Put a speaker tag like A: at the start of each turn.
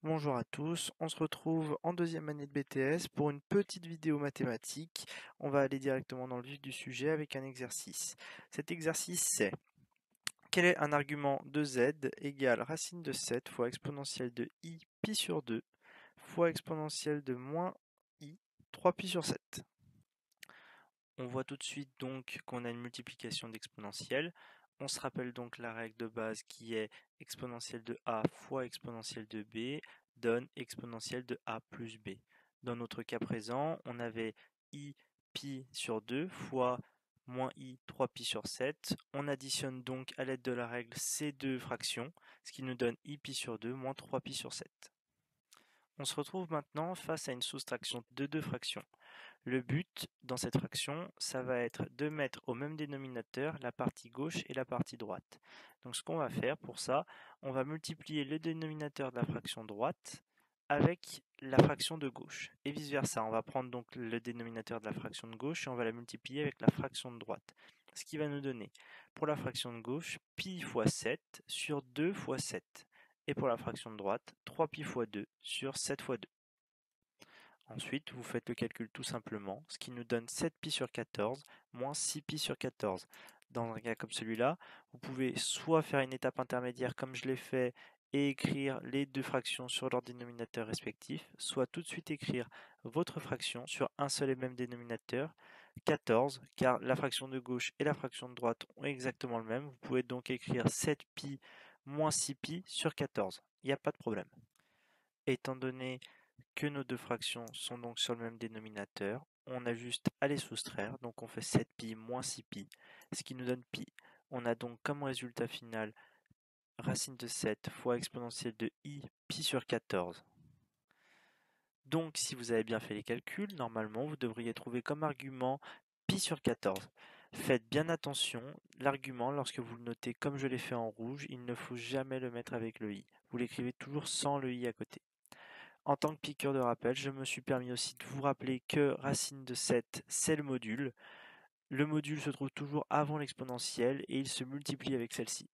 A: Bonjour à tous, on se retrouve en deuxième année de BTS pour une petite vidéo mathématique. On va aller directement dans le vif du sujet avec un exercice. Cet exercice c'est: quel est un argument de z égale racine de 7 fois exponentielle de i pi sur 2 fois exponentielle de moins i 3 pi sur 7. On voit tout de suite donc qu'on a une multiplication d'exponentielles. On se rappelle donc la règle de base qui est exponentielle de a fois exponentielle de b donne exponentielle de a plus b. Dans notre cas présent, on avait i pi sur 2 fois moins i 3 pi sur 7. On additionne donc à l'aide de la règle ces deux fractions, ce qui nous donne i pi sur 2 moins 3 pi sur 7. On se retrouve maintenant face à une soustraction de deux fractions. Le but dans cette fraction, ça va être de mettre au même dénominateur la partie gauche et la partie droite. Donc ce qu'on va faire pour ça, on va multiplier le dénominateur de la fraction droite avec la fraction de gauche. Et vice versa, on va prendre donc le dénominateur de la fraction de gauche et on va la multiplier avec la fraction de droite. Ce qui va nous donner, pour la fraction de gauche, pi fois 7 sur 2 fois 7. Et pour la fraction de droite, 3pi fois 2 sur 7 fois 2. Ensuite, vous faites le calcul tout simplement, ce qui nous donne 7pi sur 14 moins 6pi sur 14. Dans un cas comme celui-là, vous pouvez soit faire une étape intermédiaire comme je l'ai fait et écrire les deux fractions sur leur dénominateur respectif, soit tout de suite écrire votre fraction sur un seul et même dénominateur, 14, car la fraction de gauche et la fraction de droite ont exactement le même. Vous pouvez donc écrire 7pi moins 6pi sur 14. Il n'y a pas de problème. Étant donné que nos deux fractions sont donc sur le même dénominateur, on a juste à les soustraire, donc on fait 7pi moins 6pi, ce qui nous donne pi. On a donc comme résultat final racine de 7 fois exponentielle de i pi sur 14. Donc si vous avez bien fait les calculs, normalement vous devriez trouver comme argument pi sur 14. Faites bien attention, l'argument, lorsque vous le notez comme je l'ai fait en rouge, il ne faut jamais le mettre avec le i. Vous l'écrivez toujours sans le i à côté. En tant que piqûre de rappel, je me suis permis aussi de vous rappeler que racine de 7, c'est le module. Le module se trouve toujours avant l'exponentielle et il se multiplie avec celle-ci.